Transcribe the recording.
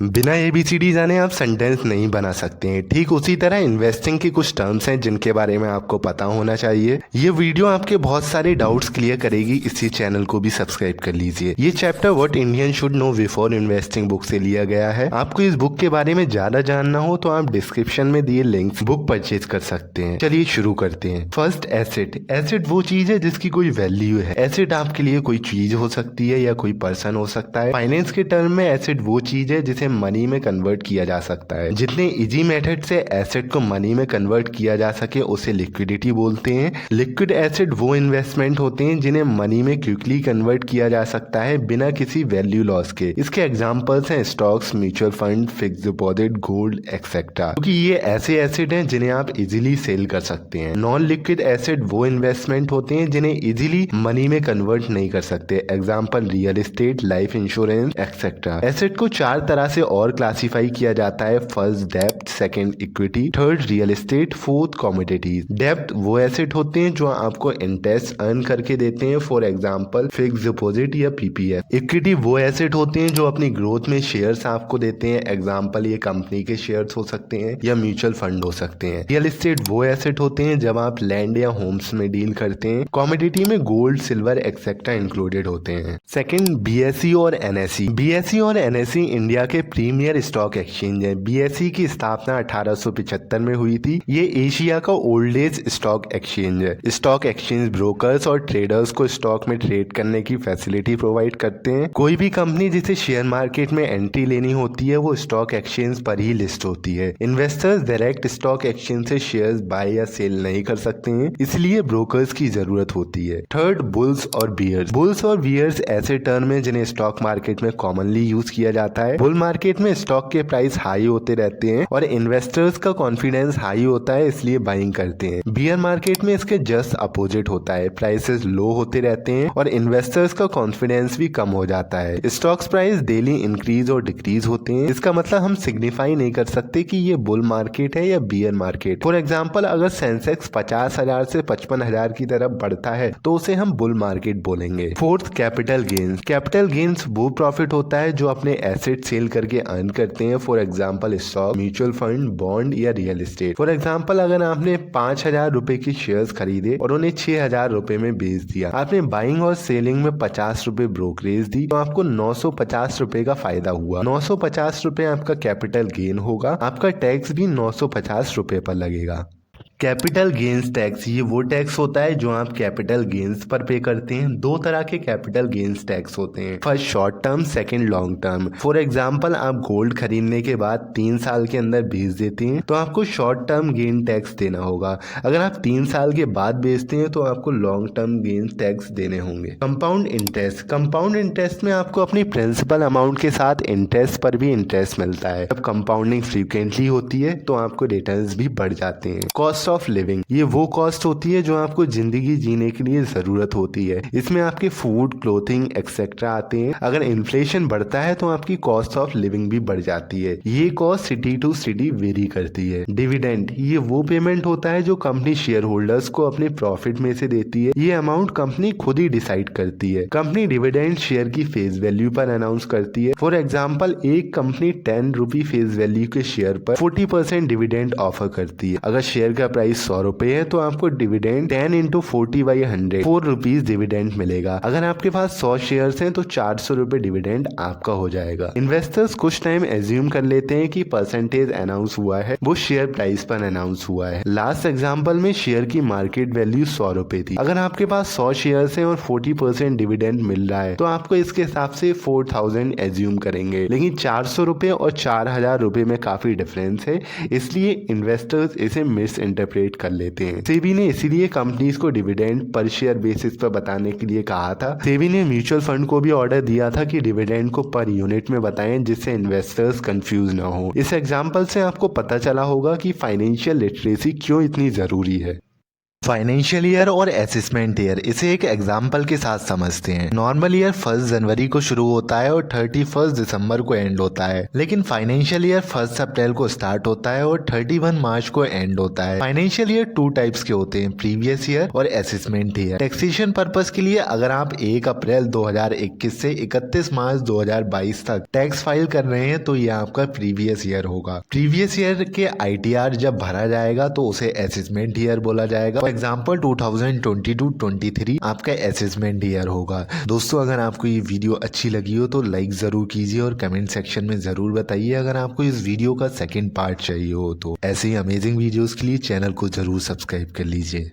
बिना एबीसीडी जाने आप सेंटेंस नहीं बना सकते हैं। ठीक उसी तरह इन्वेस्टिंग की कुछ टर्म्स हैं जिनके बारे में आपको पता होना चाहिए। ये वीडियो आपके बहुत सारे डाउट्स क्लियर करेगी, इसी चैनल को भी सब्सक्राइब कर लीजिए। ये chapter what Indian should know before investing book से लिया गया है। आपको इस बुक के बारे में ज्यादा जानना हो तो आप डिस्क्रिप्शन में दिए लिंक बुक परचेज कर सकते हैं। चलिए शुरू करते हैं। First, asset. एसेट वो चीज है जिसकी कोई वैल्यू है। एसेट आपके लिए कोई चीज हो सकती है या कोई पर्सन हो सकता है। फाइनेंस के टर्म में एसेट वो चीज है जिसे मनी में कन्वर्ट किया जा सकता है। जितने इजी मेथड से एसेट को मनी में कन्वर्ट किया जा सके उसे लिक्विडिटी बोलते हैं। लिक्विड एसेट वो इन्वेस्टमेंट होते हैं जिन्हें मनी में क्विकली कन्वर्ट किया जा सकता है बिना किसी वैल्यू लॉस के। इसके एग्जांपल्स हैं stocks, mutual fund, fix deposit, gold etcetera, क्योंकि ये ऐसे एसेट हैं जिन्हें आप इजीली सेल कर सकते हैं। नॉन लिक्विड एसेट वो इन्वेस्टमेंट होते हैं जिन्हें इजीली मनी में कन्वर्ट नहीं कर सकते। Example real estate, life insurance etcetera. Asset को चार तरह से और क्लासिफाई किया जाता है। फर्स्ट डेब्ट, second equity, third real estate, fourth commodities. डेब्ट वो एसेट होते हैं जो आपको इंटरेस्ट अर्न करके देते हैं, फॉर एग्जांपल फिक्स डिपॉजिट या पीपीएफ। इक्विटी वो एसेट होते हैं जो अपनी ग्रोथ में शेयर्स आपको देते हैं, एग्जांपल ये कंपनी के शेयर्स हो सकते हैं या म्यूचुअल फंड हो सकते हैं। रियल एस्टेट वो एसेट होते हैं जब आप लैंड या होम्स में डील करते हैं। कमोडिटी में गोल्ड, सिल्वर एक्सेट्रा इंक्लूडेड होते हैं। सेकंड, बीएसई और एनएसई। बीएसई और एनएसई इंडिया के प्रीमियर स्टॉक एक्सचेंज है। बीएसई की स्थापना 1875 में हुई थी। ये एशिया का ओल्डेस्ट स्टॉक एक्सचेंज है। स्टॉक एक्सचेंज ब्रोकर्स और ट्रेडर्स को स्टॉक में ट्रेड करने की फैसिलिटी प्रोवाइड करते हैं। कोई भी कंपनी जिसे शेयर मार्केट में एंट्री लेनी होती है वो स्टॉक एक्सचेंज पर ही लिस्ट होती है। इन्वेस्टर्स डायरेक्ट स्टॉक एक्सचेंज से शेयर्स बाय या सेल नहीं कर सकते हैं, इसलिए ब्रोकर्स की जरूरत होती है। थर्ड, बुल्स और बियर्स। बुल्स और बियर्स ऐसे टर्म है जिन्हें स्टॉक मार्केट में कॉमनली यूज किया जाता है। बुल मार्केट में स्टॉक के प्राइस हाई होते रहते हैं और इन्वेस्टर्स का कॉन्फिडेंस हाई होता है, इसलिए बाइंग करते हैं। बियर मार्केट में इसके जस्ट अपोजिट होता है, प्राइसेस लो होते रहते हैं और इन्वेस्टर्स का कॉन्फिडेंस भी कम हो जाता है। स्टॉक्स प्राइस डेली इंक्रीज और डिक्रीज होते हैं। इसका मतलब हम सिग्निफाई नहीं कर सकते कि ये बुल मार्केट है या बियर मार्केट। फॉर एग्जाम्पल अगर सेंसेक्स 50,000 से 55,000 की तरफ बढ़ता है तो उसे हम बुल मार्केट बोलेंगे। Fourth, capital gains. Capital gains वो प्रॉफिट होता है जो अपने एसेट सेल करके अर्न करते हैं, for example stock, mutual fund, bond या रियल एस्टेट। फॉर एग्जाम्पल अगर आपने 5,000 रुपए की शेयर्स खरीदे और उन्हें 6,000 रुपए में बेच दिया, आपने बाइंग और सेलिंग में 50 रुपए ब्रोकरेज दी, तो आपको 950 रुपए का फायदा हुआ। 950 रुपए आपका कैपिटल गेन होगा। आपका टैक्स भी 950 रुपए पर लगेगा। कैपिटल गेन्स टैक्स, ये वो टैक्स होता है जो आप कैपिटल गेन्स पर पे करते हैं। दो तरह के कैपिटल गेन्स टैक्स होते हैं, first short term, second long term. For example आप गोल्ड खरीदने के बाद 3 साल के अंदर बेच देते हैं तो आपको शॉर्ट टर्म गेन टैक्स देना होगा। अगर आप 3 साल के बाद बेचते हैं तो आपको लॉन्ग टर्म गेन टैक्स देने होंगे। Compound interest. कंपाउंड इंटरेस्ट में आपको अपनी प्रिंसिपल अमाउंट के साथ इंटरेस्ट पर भी इंटरेस्ट मिलता है। जब कंपाउंडिंग फ्रीक्वेंटली होती है तो आपको रिटर्न्स भी बढ़ जाते हैं। कॉस्ट ऑफ लिविंग, ये वो कॉस्ट होती है जो आपको जिंदगी जीने के लिए जरूरत होती है। इसमें आपके फूड, क्लोथिंग एक्सेट्रा आते हैं। अगर इन्फ्लेशन बढ़ता है तो आपकी कॉस्ट ऑफ लिविंग भी बढ़ जाती है। ये cost city to city vary करती है। डिविडेंड, ये वो पेमेंट होता है जो कंपनी शेयर होल्डर्स को अपने प्रॉफिट में से देती है। ये अमाउंट कंपनी खुद ही डिसाइड करती है। कंपनी डिविडेंड शेयर की फेस वैल्यू पर अनाउंस करती है। फॉर एग्जाम्पल एक कंपनी 10 रुपी फेस वैल्यू के शेयर पर 40% डिविडेंड ऑफर करती है। अगर शेयर का प्राइस 100 रुपए है तो आपको डिविडेंड 10 into 40/100 4 रुपीज डिविडेंड मिलेगा। अगर आपके पास 100 शेयर्स हैं तो 400 रुपए डिविडेंड आपका हो जाएगा। इन्वेस्टर्स कुछ टाइम एज्यूम कर लेते हैं कि परसेंटेज अनाउंस हुआ है वो शेयर प्राइस पर अनाउंस हुआ है। लास्ट एग्जांपल में शेयर की मार्केट वैल्यू 100 रुपए थी। अगर आपके पास 100 शेयर्स हैं और 40% डिविडेंड मिल रहा है तो आपको इसके हिसाब से 4000 एज्यूम करेंगे, लेकिन 400 रुपए और 4000 रुपए में काफी डिफरेंस है, इसलिए इन्वेस्टर्स इसे मिस इंटरप्रेट कर लेते हैं। सेबी ने इसीलिए कंपनीज को डिविडेंड पर शेयर बेसिस पर बताने के लिए कहा था। सेबी ने म्यूचुअल फंड को भी ऑर्डर दिया था कि डिविडेंड को पर यूनिट में बताएं जिससे इन्वेस्टर्स कंफ्यूज ना हो। इस एग्जांपल से आपको पता चला होगा कि फाइनेंशियल लिटरेसी क्यों इतनी जरूरी है। फाइनेंशियल ईयर और असेसमेंट ईयर, इसे एक एग्जाम्पल के साथ समझते हैं। नॉर्मल ईयर 1 जनवरी को शुरू होता है और 31 दिसंबर को एंड होता है, लेकिन फाइनेंशियल ईयर 1 अप्रैल को स्टार्ट होता है और 31 मार्च को एंड होता है। फाइनेंशियल ईयर 2 टाइप्स के होते हैं, प्रीवियस ईयर और असेसमेंट ईयर। टैक्सेशन पर्पस के लिए अगर आप 1 अप्रैल 2021 से 31 मार्च 2022 तक टैक्स फाइल कर रहे हैं तो ये आपका प्रीवियस ईयर होगा। प्रीवियस ईयर के ITR जब भरा जाएगा तो उसे असेसमेंट ईयर बोला जाएगा। फॉर एग्जाम्पल 2022-23 आपका असेसमेंट ईयर होगा। दोस्तों, अगर आपको ये वीडियो अच्छी लगी हो तो लाइक जरूर कीजिए और कमेंट सेक्शन में जरूर बताइए अगर आपको इस वीडियो का सेकंड पार्ट चाहिए हो तो। ऐसे ही अमेजिंग वीडियोस के लिए चैनल को जरूर सब्सक्राइब कर लीजिए।